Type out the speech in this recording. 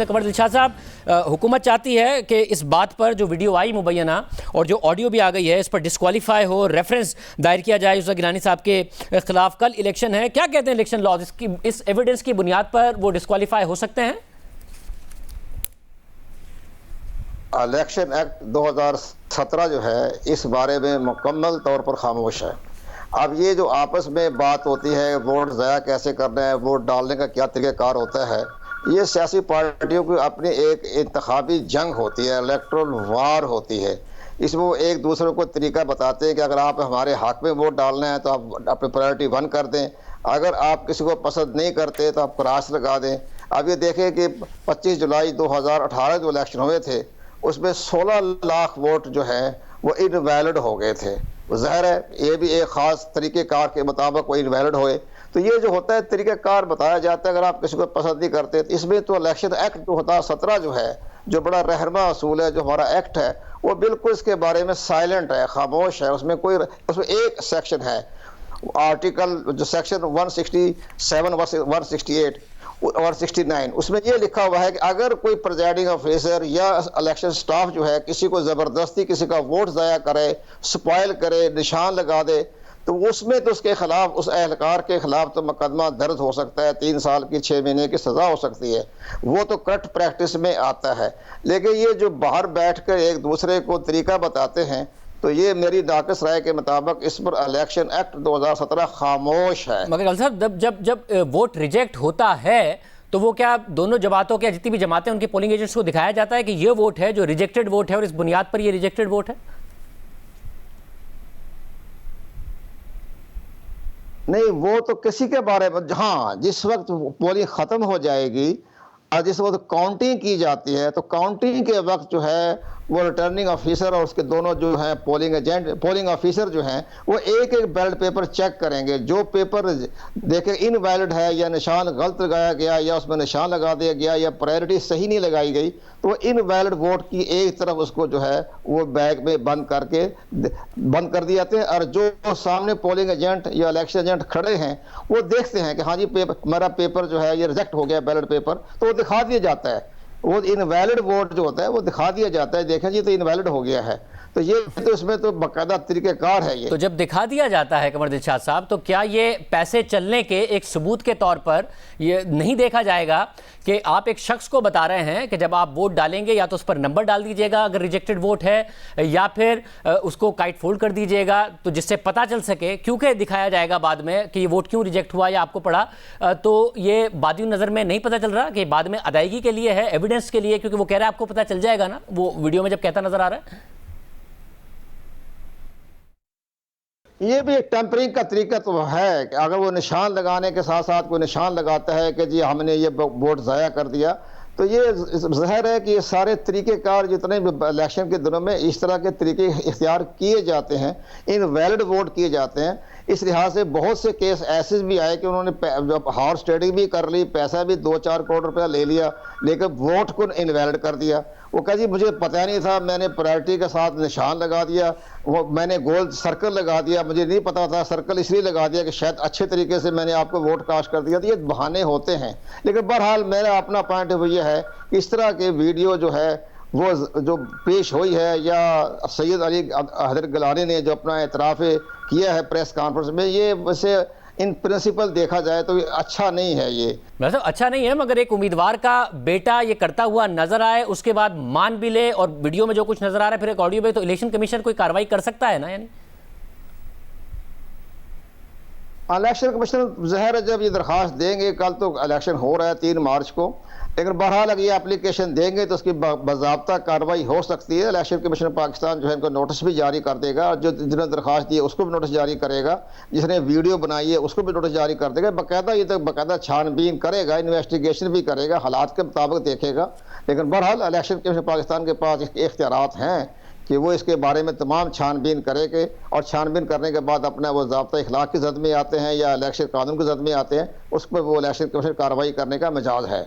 कमर दिलशाद साहब, हुकूमत चाहती है कि इस बात पर जो वीडियो आई मुबैना और जो ऑडियो भी आ गई है, इस पर डिस्क्वालीफाई हो, रेफरेंस दायर किया जाए यूसुफ गिलानी साहब के खिलाफ। कल इलेक्शन है, क्या कहते हैं इलेक्शन लॉज, इसकी इस एविडेंस की बुनियाद पर वो डिस्क्वालीफाई हो सकते हैं? इलेक्शन एक्ट 2017 जो है इस बारे में मुकम्मल तौर पर खामोश है। अब ये जो आपस में बात होती है वोट ज़ाया कैसे करना है, वोट डालने का क्या तरीक़ाकार होता है, ये सियासी पार्टियों की अपनी एक इंतखाबी जंग होती है, इलेक्टोरल वार होती है। इसमें वो एक दूसरे को तरीका बताते हैं कि अगर आप हमारे हक में वोट डालना है तो आप अपनी प्रायोरिटी 1 कर दें, अगर आप किसी को पसंद नहीं करते तो आप क्रॉस लगा दें। अब ये देखें कि 25 जुलाई 2018 जो इलेक्शन हुए थे उसमें 16 लाख वोट जो है वो इनवैलिड हो गए थे। ज़ाहिर है ये भी एक ख़ास तरीक़ेकार के मुताबिक वो इनवैलिड हुए। तो ये जो होता है तरीक़ाकार बताया जाता है, अगर आप किसी को पसंद नहीं करते तो इसमें तो इलेक्शन एक्ट 2017 जो है, जो बड़ा रहनमा असूल है, जो हमारा एक्ट है, वो बिल्कुल इसके बारे में साइलेंट है, खामोश है। उसमें एक सेक्शन है, आर्टिकल जो सेक्शन 167 168 और 69, उसमें ये लिखा हुआ है कि अगर कोई प्रिजाइडिंग ऑफिसर या इलेक्शन स्टाफ जो है किसी को ज़बरदस्ती किसी का वोट ज़ाया करे, स्पॉइल करे, निशान लगा दे, तो उसमें तो उसके खिलाफ, उस एहलकार के खिलाफ तो मुकदमा दर्ज हो सकता है, 3 साल की 6 महीने की सज़ा हो सकती है। वो तो करंट प्रैक्टिस में आता है। लेकिन ये जो बाहर बैठ कर एक दूसरे को तरीका बताते हैं, तो ये मेरी नाक़िस राय के मुताबिक इस पर इलेक्शन एक्ट 2017 खामोश है। मगर साहब, जब वोट रिजेक्ट होता है तो वो क्या दोनों जमातों के, जितनी भी जमातें उनके पोलिंग एजेंट्स को दिखाया जाता है कि ये वोट है जो रिजेक्टेड वोट है और इस बुनियाद पर ये रिजेक्टेड वोट है? नहीं, वो तो किसी के बारे में, हाँ, जिस वक्त पोलिंग ख़त्म हो जाएगी और जिस वक्त काउंटिंग की जाती है, तो काउंटिंग के वक्त जो है वो रिटर्निंग ऑफिसर और उसके दोनों जो हैं पोलिंग एजेंट, पोलिंग ऑफिसर जो हैं, वो एक एक बैलेट पेपर चेक करेंगे। जो पेपर देखे इनवैलिड है या निशान गलत लगाया गया या उसमें निशान लगा दिया गया या प्रायोरिटी सही नहीं लगाई गई, तो इनवैलिड वोट की एक तरफ उसको जो है वो बैग में बंद कर दिए जाते हैं। और जो सामने पोलिंग एजेंट या इलेक्शन एजेंट खड़े हैं वो देखते हैं कि हाँ जी मेरा पेपर जो है ये रिजेक्ट हो गया, बैलेट पेपर, तो वो दिखा दिया जाता है। वो इनवैलिड वोट जो होता है वो दिखा दिया जाता है, देखें जी तो इनवैलिड हो गया है। तो ये तो इसमें तो बाकायदा तरीक़ेकार है ये। तो जब दिखा दिया जाता है कमर दिलशाद साहब, तो क्या ये पैसे चलने के एक सबूत के तौर पर ये नहीं देखा जाएगा कि आप एक शख्स को बता रहे हैं कि जब आप वोट डालेंगे या तो उस पर नंबर डाल दीजिएगा अगर रिजेक्टेड वोट है, या फिर उसको काइट फोल्ड कर दीजिएगा, तो जिससे पता चल सके, क्योंकि दिखाया जाएगा बाद में कि ये वोट क्यों रिजेक्ट हुआ या आपको पड़ा, तो ये बादी नज़र में नहीं पता चल रहा कि बाद में अदायगी के लिए है, एविडेंस के लिए, क्योंकि वो कह रहा है आपको पता चल जाएगा ना, वो वीडियो में जब कहता नजर आ रहा है। ये भी एक टेम्परिंग का तरीका तो है कि अगर वो निशान लगाने के साथ साथ कोई निशान लगाता है कि जी हमने ये वोट ज़ाया कर दिया, तो ये ज़ाहिर है कि ये सारे तरीक़ेकार जितने भी इलेक्शन के दिनों में इस तरह के तरीके इख्तियार किए जाते हैं, इनवैलिड वोट किए जाते हैं। इस लिहाज से बहुत से केस ऐसे भी आए कि उन्होंने हॉर्स ट्रेडिंग भी कर ली, पैसा भी 2-4 करोड़ रुपया ले लिया, लेकिन वोट को इनवैलिड कर दिया। वो कहा जी मुझे पता नहीं था, मैंने प्रायोरिटी के साथ निशान लगा दिया, वो मैंने गोल सर्कल लगा दिया, मुझे नहीं पता था, सर्कल इसलिए लगा दिया कि शायद अच्छे तरीके से मैंने आपको वोट कास्ट कर दिया। तो ये बहाने होते हैं। लेकिन बहरहाल मेरा अपना पॉइंट ऑफ व्यू है कि इस तरह के वीडियो जो है वो जो पेश हुई है, या सैयद अली हैदर गिलानी ने जो अपना एतराफ़ किया है प्रेस कॉन्फ्रेंस में, ये वैसे इन प्रिंसिपल देखा जाए तो अच्छा नहीं है। ये मतलब अच्छा नहीं है, मगर एक उम्मीदवार का बेटा ये करता हुआ नजर आए, उसके बाद मान भी ले और वीडियो में जो कुछ नजर आ रहा है फिर एक ऑडियो में, तो इलेक्शन कमीशन कोई कार्रवाई कर सकता है ना? यानी इलेक्शन कमीशन ज़ाहिर जब ये दरख्वास्त देंगे, कल तो इलेक्शन हो रहा है 3 मार्च को, लेकिन बहरहाल अगर ये एप्लीकेशन देंगे तो उसकी बाज़ाब्ता कार्रवाई हो सकती है। इलेक्शन कमीशन पाकिस्तान जो है इनको नोटिस भी जारी कर देगा, और जो जिन्होंने दरख्वास्त दी है उसको भी नोटिस जारी करेगा, जिसने वीडियो बनाई है उसको भी नोटिस जारी कर देगा। बाकायदा ये तो बाकायदा छानबीन करेगा, इन्वेस्टिगेशन भी करेगा, हालात के मुताबिक देखेगा। लेकिन बहरहाल इलेक्शन कमीशन पाकिस्तान के पास इख्तियारात हैं कि वो इसके बारे में तमाम छानबीन करेंगे, और छानबीन करने के बाद अपना वो ज़ाब्ता इखलाक की जद में आते हैं या इलेक्शन कानून की जद में आते हैं, उस पर वो इलेक्शन कमीशन कार्रवाई करने का मिजाज है।